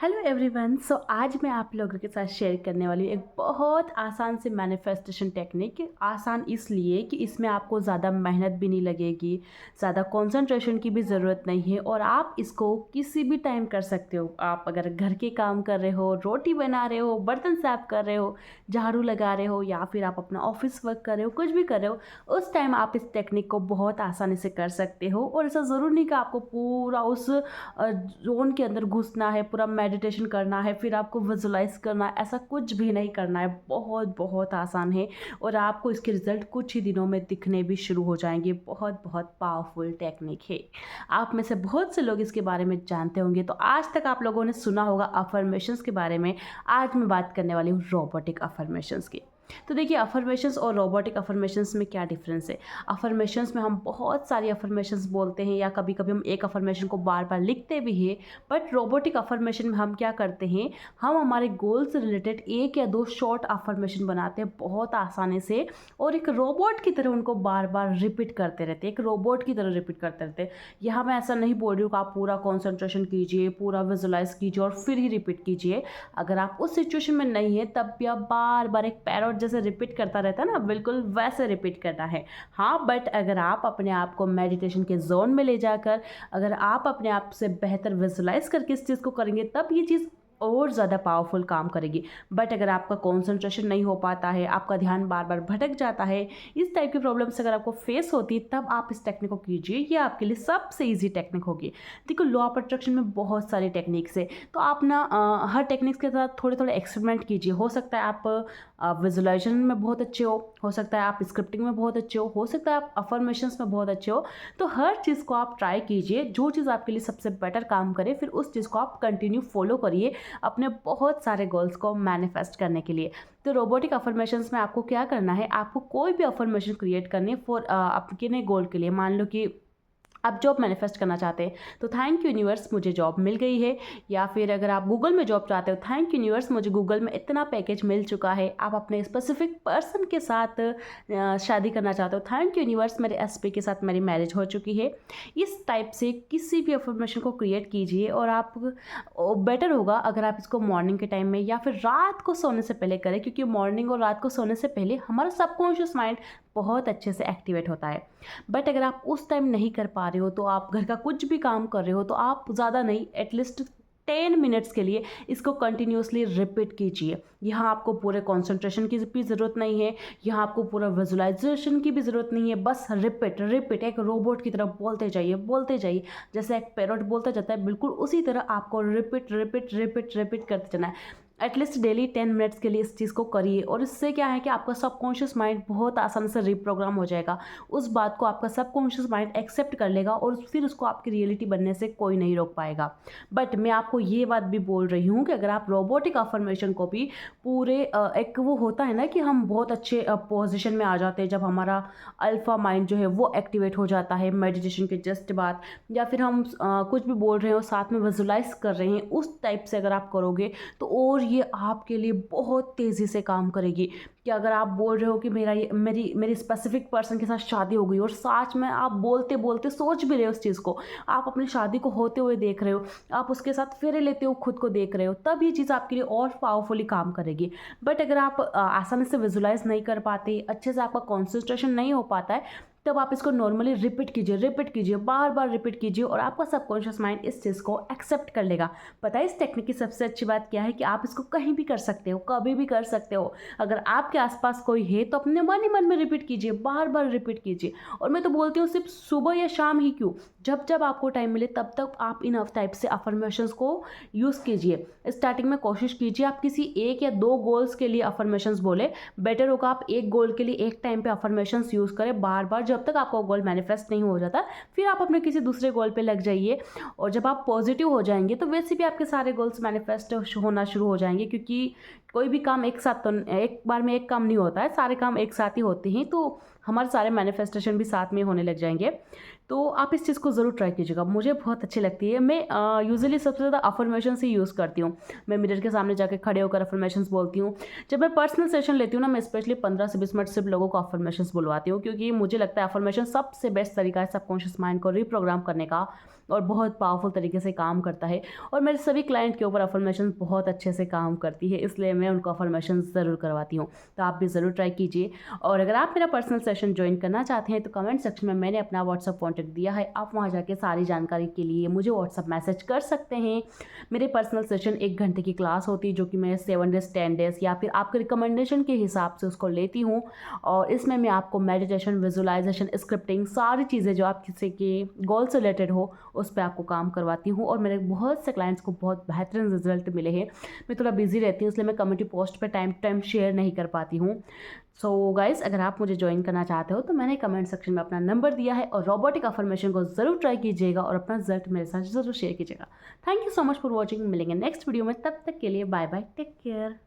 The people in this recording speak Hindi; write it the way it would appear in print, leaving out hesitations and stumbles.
Hello everyone. आज मैं आप लोगों के साथ शेयर करने वाली हूँ एक बहुत आसान से मैनिफेस्टेशन टेक्निक। आसान इसलिए कि इसमें आपको ज़्यादा मेहनत भी नहीं लगेगी, ज़्यादा कंसंट्रेशन की भी ज़रूरत नहीं है और आप इसको किसी भी टाइम कर सकते हो। आप अगर घर के काम कर रहे हो, रोटी बना रहे हो, बर्तन साफ कर रहे हो, झाड़ू लगा रहे हो या फिर आप अपना ऑफिस वर्क कर रहे हो, कुछ भी कर रहे हो, उस टाइम आप इस टेक्निक को बहुत आसानी से कर सकते हो। और ऐसा ज़रूर नहीं कि आपको पूरा उस जोन के अंदर घुसना है, पूरा मेडिटेशन करना है, फिर आपको विजुलाइज करना है, ऐसा कुछ भी नहीं करना है। बहुत बहुत आसान है और आपको इसके रिजल्ट कुछ ही दिनों में दिखने भी शुरू हो जाएंगे। बहुत बहुत पावरफुल टेक्निक है। आप में से बहुत से लोग इसके बारे में जानते होंगे। तो आज तक आप लोगों ने सुना होगा अफर्मेशंस के बारे में। आज मैं बात करने वाली हूँ रोबोटिक अफर्मेशंस की। तो देखिए, अफर्मेशंस और रोबोटिक अफर्मेशंस में क्या डिफरेंस है। अफर्मेशंस में हम बहुत सारी अफर्मेशंस बोलते हैं या कभी कभी हम एक अफर्मेशन को बार बार लिखते भी हैं। बट रोबोटिक अफर्मेशन में हम क्या करते हैं, हम हमारे गोल से रिलेटेड एक या दो शॉर्ट अफर्मेशन बनाते हैं बहुत आसानी से और एक रोबोट की तरह उनको बार बार रिपीट करते रहते हैं। एक रोबोट की तरह रिपीट करते रहते हैं। यहाँ मैं ऐसा नहीं बोल रही हूँ कि आप पूरा कॉन्सेंट्रेशन कीजिए, पूरा विजुलाइज कीजिए और फिर ही रिपीट कीजिए। अगर आप उस सिचुएशन में नहीं है तब भी आप बार बार एक पैरट जैसे रिपीट करता रहता है ना, बिल्कुल वैसे रिपीट करना है। हाँ, बट अगर आप अपने आप को मेडिटेशन के जोन में ले जाकर, अगर आप अपने आप से बेहतर विजुलाइज करके इस चीज़ को करेंगे तब ये चीज़ और ज़्यादा पावरफुल काम करेगी। बट अगर आपका कंसंट्रेशन नहीं हो पाता है, आपका ध्यान बार बार भटक जाता है, इस टाइप की प्रॉब्लम्स अगर आपको फेस होती है, तब आप इस टेक्निक को कीजिए। ये आपके लिए सबसे ईजी टेक्निक होगी। देखो, लॉ ऑफ अट्रैक्शन में बहुत सारी टेक्निक्स है, तो आप ना हर टेक्निक्स के साथ थोड़े थोड़े एक्सपेरिमेंट कीजिए। हो सकता है आप विजुलाइजेशन में बहुत अच्छे हो सकता है आप स्क्रिप्टिंग में बहुत अच्छे हो सकता है आप अफर्मेशंस में बहुत अच्छे हो। तो हर चीज़ को आप ट्राई कीजिए, जो चीज़ आपके लिए सबसे बेटर काम करे, फिर उस चीज़ को आप कंटिन्यू फॉलो करिए अपने बहुत सारे गोल्स को मैनिफेस्ट करने के लिए। तो रोबोटिक अफर्मेशंस में आपको क्या करना है, आपको कोई भी अफर्मेशन क्रिएट करनी फॉर आपके गोल के लिए। मान लो कि आप जॉब मैनिफेस्ट करना चाहते हैं तो थैंक यू यूनिवर्स, मुझे जॉब मिल गई है। या फिर अगर आप गूगल में जॉब चाहते हो, थैंक यू यूनिवर्स, मुझे गूगल में इतना पैकेज मिल चुका है। आप अपने स्पेसिफिक पर्सन के साथ शादी करना चाहते हो, थैंक यू यूनिवर्स, मेरे एसपी के साथ मेरी मैरिज हो चुकी है। इस टाइप से किसी भी अफर्मेशन को क्रिएट कीजिए और आप बेटर होगा अगर आप इसको मॉर्निंग के टाइम में या फिर रात को सोने से पहले करें, क्योंकि मॉर्निंग और रात को सोने से पहले हमारा सबकॉन्शियस माइंड बहुत अच्छे से एक्टिवेट होता है। बट अगर आप उस टाइम नहीं कर पा रहे हो, तो आप घर का कुछ भी काम कर रहे हो, तो आप ज़्यादा नहीं, एटलीस्ट 10 मिनट्स के लिए इसको कंटिन्यूसली रिपीट कीजिए। यहाँ आपको पूरे कंसंट्रेशन की भी ज़रूरत नहीं है, यहाँ आपको पूरा विजुलाइजेशन की भी ज़रूरत नहीं है। बस रिपीट रिपीट, एक रोबोट की तरह बोलते जाइए। जैसे एक पैरट बोलता जाता है, बिल्कुल उसी तरह आपको रिपीट रिपीट रिपीट रिपीट करते जाना है। एटलीस्ट डेली 10 मिनट्स के लिए इस चीज़ को करिए और इससे क्या है कि आपका सबकॉन्शियस माइंड बहुत आसानी से रिप्रोग्राम हो जाएगा। उस बात को आपका सबकॉन्शियस माइंड एक्सेप्ट कर लेगा और फिर उसको आपकी रियलिटी बनने से कोई नहीं रोक पाएगा। बट मैं आपको ये बात भी बोल रही हूँ कि अगर आप रोबोटिक अफर्मेशन को भी पूरे एक वो होता है ना कि हम बहुत अच्छे पोजिशन में आ जाते हैं जब हमारा अल्फा माइंड जो है वो एक्टिवेट हो जाता है मेडिटेशन के जस्ट बाद, या फिर हम कुछ भी बोल रहे हो साथ में विजुलाइज कर रहे हैं, उस टाइप से अगर आप करोगे तो और ये आपके लिए बहुत तेज़ी से काम करेगी। कि अगर आप बोल रहे हो कि मेरी स्पेसिफिक पर्सन के साथ शादी हो गई और सच में आप बोलते बोलते सोच भी रहे हो उस चीज़ को, आप अपनी शादी को होते हुए देख रहे हो, आप उसके साथ फेरे लेते हो खुद को देख रहे हो, तब ये चीज़ आपके लिए और पावरफुली काम करेगी। बट अगर आप आसानी से विजुलाइज नहीं कर पाते, अच्छे से आपका कॉन्सेंट्रेशन नहीं हो पाता है, तब आप इसको नॉर्मली रिपीट कीजिए, बार बार रिपीट कीजिए और आपका सबकॉन्शियस माइंड इस चीज़ को एक्सेप्ट कर लेगा। पता है इस टेक्निक की सबसे अच्छी बात क्या है कि आप इसको कहीं भी कर सकते हो, कभी भी कर सकते हो। अगर आपके आसपास कोई है तो अपने मन ही मन में रिपीट कीजिए, बार बार रिपीट कीजिए। और मैं तो बोलती हूँ सिर्फ सुबह या शाम ही क्यों, जब जब आपको टाइम मिले तब तक आप इन टाइप से अफर्मेशंस को यूज़ कीजिए। स्टार्टिंग में कोशिश कीजिए आप किसी एक या दो गोल्स के लिए अफर्मेशंस बोले। बेटर होगा आप एक गोल के लिए एक टाइम पे अफर्मेशंस यूज़ करें बार बार, जब तक आपका गोल मैनिफेस्ट नहीं हो जाता। फिर आप अपने किसी दूसरे गोल पे लग जाइए और जब आप पॉजिटिव हो जाएंगे तो वैसे भी आपके सारे गोल्स मैनिफेस्ट होना शुरू हो जाएंगे। क्योंकि कोई भी काम एक साथ तो एक बार में एक काम नहीं होता है, सारे काम एक साथ ही होते हैं। तो हमारे सारे मैनिफेस्टेशन भी साथ में होने लग जाएंगे। तो आप इस चीज़ को ज़रूर ट्राई कीजिएगा, मुझे बहुत अच्छी लगती है। मैं यूजुअली सबसे ज़्यादा अफर्मेशंस ही यूज़ करती हूँ। मैं मिरर के सामने जाके खड़े होकर अफर्मेशंस बोलती हूँ। जब मैं पर्सनल सेशन लेती हूँ ना, मैं स्पेशली 15 से 20 मिनट सिर्फ लोगों को अफर्मेशंस बुलवाती हूँ, क्योंकि मुझे लगता है अफर्मेशन सबसे बेस्ट तरीका है सबकॉन्शियस माइंड को रिप्रोग्राम करने का, और बहुत पावरफुल तरीके से काम करता है। और मेरे सभी क्लाइंट के ऊपर अफर्मेशन बहुत अच्छे से काम करती है, इसलिए मैं उनको अफर्मेशन ज़रूर करवाती हूँ। तो आप भी ज़रूर ट्राई कीजिए। और अगर आप मेरा पर्सनल सेशन ज्वाइन करना चाहते हैं तो कमेंट सेक्शन में मैंने अपना व्हाट्सअप कॉन्टैक्ट दिया है, आप वहाँ जाके सारी जानकारी के लिए मुझे व्हाट्सअप मैसेज कर सकते हैं। मेरे पर्सनल सेशन 1 घंटे की क्लास होती है, जो कि मैं 7 डेज़ 10 डेज़ या फिर आपके रिकमेंडेशन के हिसाब से उसको लेती हूँ। और इसमें मैं आपको मेडिटेशन, विजुअलाइजेशन, स्क्रिप्टिंग, सारी चीज़ें जो आप किसी के गोल से रिलेटेड हो उस पर आपको काम करवाती हूँ। और मेरे बहुत से क्लाइंट्स को बहुत बेहतरीन रिजल्ट मिले हैं। मैं थोड़ा बिजी रहती हूँ, इसलिए मैं कम्युनिटी पोस्ट पे टाइम टू टाइम शेयर नहीं कर पाती हूँ। सो गाइस, अगर आप मुझे ज्वाइन करना चाहते हो तो मैंने कमेंट सेक्शन में अपना नंबर दिया है, और रोबोटिक अफर्मेशन को ज़रूर ट्राई कीजिएगा और अपना रिजल्ट मेरे साथ ज़रूर शेयर कीजिएगा। Thank you so much for watching. मिलेंगे नेक्स्ट वीडियो में, तब तक के लिए बाय बाय, टेक केयर।